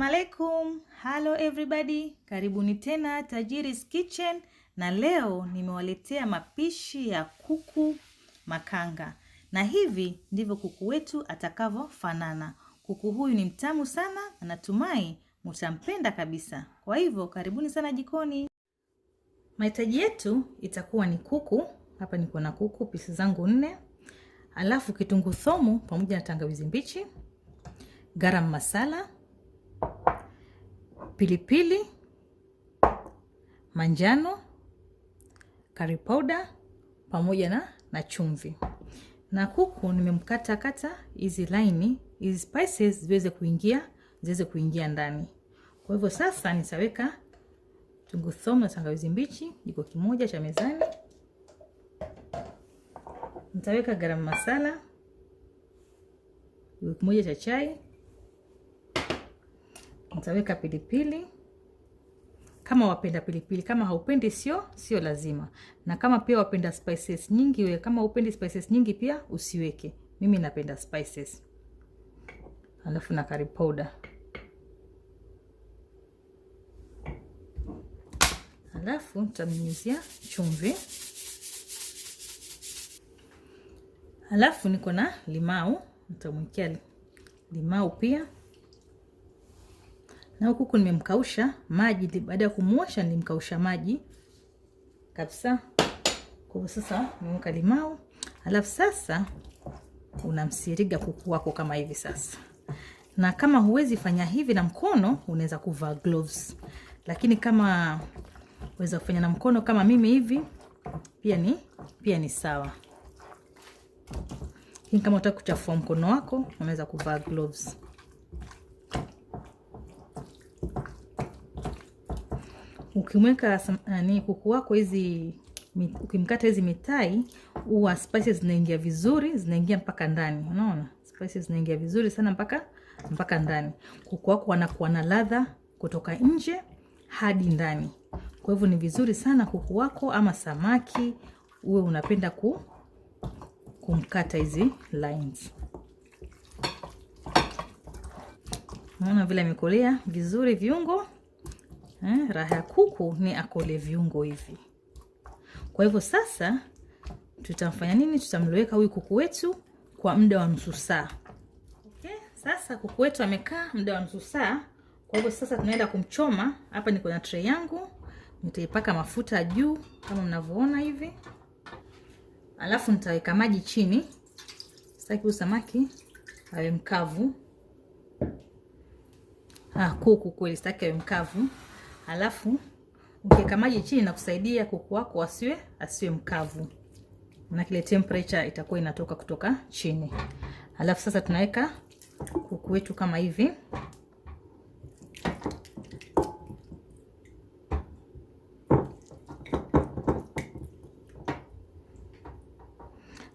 Assalamu alaikum. Hello everybody. Karibuni tena Tajiri's Kitchen, na leo nimewaletea mapishi ya kuku makanga. Na hivi ndivyo kuku wetu atakavyofanana. Kuku huyu ni mtamu sana na natumai mtampenda kabisa. Kwa hivyo karibuni sana jikoni. Mahitaji yetu itakuwa ni kuku. Hapa niko na kuku pisi zangu 4. Alafu kitunguu thomu pamoja na tangawizi mbichi, garam masala, pilipili manjano, curry powder pamoja na chumvi. Na kuku nimemkata kata hizi line, hizi spices ziweze kuingia ndani. Kwa hivyo sasa nitaweka kitunguu thomu na tangawizi mbichi jiko kimoja cha mezani. Nitaweka garam masala jiko kimoja cha chai. Nitaweka pilipili kama wapenda pilipili, kama haupendi sio lazima. Na kama pia wapenda spices nyingi, wewe kama upendi spices nyingi pia usiweke. Mimi napenda spices. Alafu na curry powder. Alafu nitamnyunyizia chumvi. Alafu niko na limau, nitamwekea limau pia. Na kuku nimemkausha maji, baada ya kumuosha nilimkausha maji kabisa. Kwa sasa nimeweka limau. Alafu sasa unamsiriga kuku wako kama hivi sasa. Na kama huwezi fanya hivi na mkono, unaweza kuvaa gloves. Lakini kama uweza kufanya na mkono kama mimi hivi, pia ni sawa. Lakini kama unataka kuchafua mkono wako, unaweza kuvaa gloves. Ukimweka kuku wako hizi, ukimkata hizi mitai, huwa spices zinaingia vizuri, zinaingia mpaka ndani. Unaona? Spices zinaingia vizuri sana mpaka ndani. Kuku wako wanakuwa na ladha kutoka nje hadi ndani. Kwa hivyo ni vizuri sana kuku wako ama samaki uwe unapenda kumkata hizi lines. Unaona vile imekolea vizuri viungo? Raha ya kuku ni akole viungo hivi. Kwa hivyo sasa tutamfanya nini? Tutamloweka huyu kuku wetu kwa muda wa nusu saa. Okay, sasa kuku wetu amekaa muda wa nusu saa. Kwa hivyo sasa tunaenda kumchoma. Hapa niko na tray yangu. Nitaipaka mafuta juu kama mnavyoona hivi. Alafu nitaweka maji chini. Sitaki huyu samaki awe mkavu. Kuku kweli sitaki awe mkavu. Alafu ukiweka maji chini na kusaidia kuku wako asiwe mkavu. Na kile temperature itakuwa inatoka kutoka chini. Alafu sasa tunaweka kuku wetu kama hivi.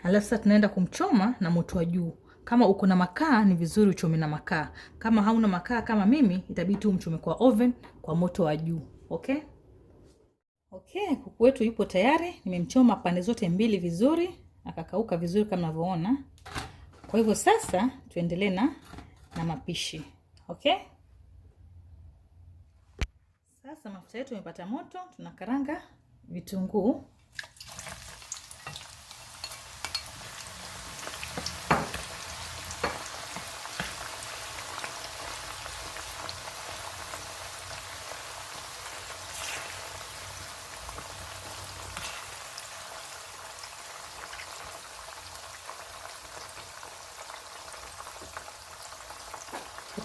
Alafu sasa tunaenda kumchoma na moto wa juu. Kama uko na makaa ni vizuri uchome na makaa. Kama hauna makaa kama mimi, itabidi umchome kwa oven kwa moto wa juu. Okay? Okay, kuku wetu yupo tayari. Nimemchoma pande zote mbili vizuri, akakauka vizuri kama unavyoona. Kwa hivyo sasa tuendelee na mapishi. Okay? Sasa mafuta yetu yamepata moto, tunakaranga vitunguu.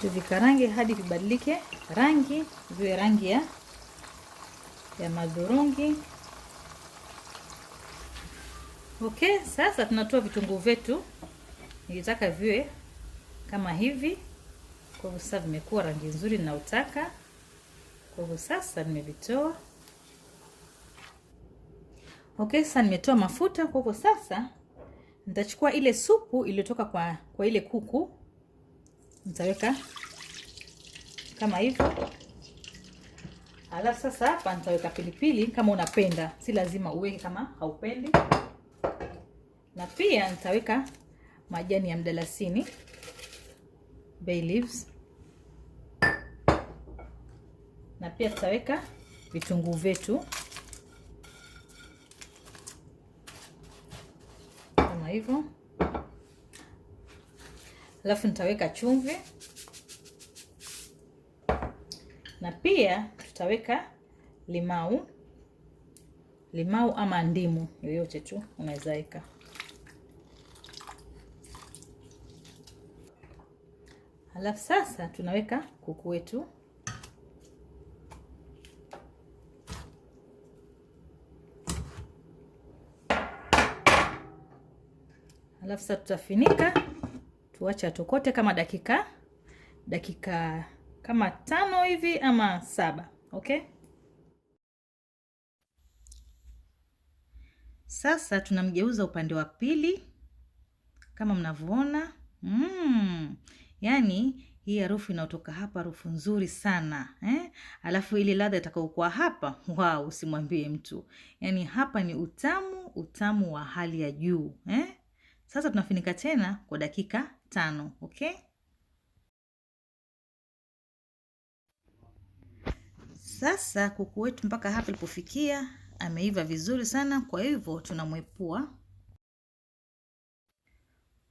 Tuvikarange hadi vibadilike rangi, viwe rangi ya madhurungi. Okay, sasa tunatoa vitunguu vyetu. Nilitaka viwe kama hivi. Kwa hivyo sasa vimekuwa rangi nzuri ninaotaka. Kwa hivyo sasa nimevitoa. Okay, sasa nimetoa mafuta. Kwa hivyo sasa nitachukua ile supu iliyotoka kwa ile kuku. Nitaweka kama hivyo. Alafu sasa hapa nitaweka pilipili kama unapenda. Si lazima uweke kama haupendi. Na pia nitaweka majani ya mdalasini, bay leaves. na pia tutaweka vitunguu vyetu kama hivyo. Alafu nitaweka chumvi na pia tutaweka limau ama ndimu yoyote tu unaweza weka. Alafu sasa tunaweka kuku wetu. Alafu sasa tutafinika, tuache atokote kama dakika kama 5 hivi ama 7, okay? Sasa tunamgeuza upande wa pili kama mnavyoona. Yaani hii harufu inayotoka hapa, harufu nzuri sana, Alafu ile ladha itakayokuwa hapa, wow, usimwambie mtu. Yaani hapa ni utamu wa hali ya juu, Sasa tunafinika tena kwa dakika 5, okay? Sasa kuku wetu mpaka hapa ilipofikia ameiva vizuri sana, kwa hivyo tunamwepua.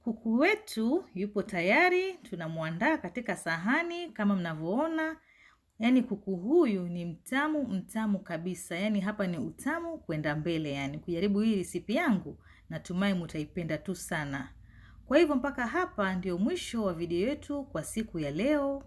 Kuku wetu yupo tayari, tunamuandaa katika sahani kama mnavyoona. Yaani kuku huyu ni mtamu kabisa. Yaani hapa ni utamu kwenda mbele. Yaani kujaribu hii resipi yangu, natumai mtaipenda tu sana. Kwa hivyo mpaka hapa ndio mwisho wa video yetu kwa siku ya leo.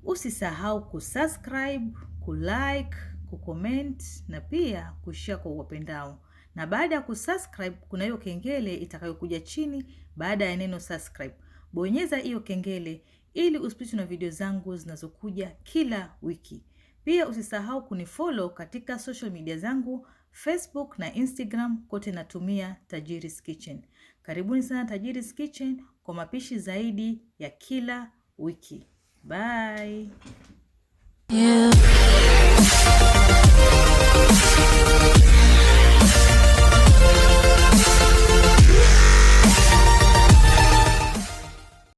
Usisahau kusubscribe, kulike, kucomment na pia kushare kwa wapendao. Na baada ya kusubscribe kuna hiyo kengele itakayokuja chini baada ya neno subscribe. Bonyeza hiyo kengele ili usipitwe na video zangu zinazokuja kila wiki. Pia usisahau kunifollow katika social media zangu, Facebook na Instagram, kote natumia Tajiri's Kitchen. Karibuni sana Tajiri's Kitchen kwa mapishi zaidi ya kila wiki. Bye. Yeah.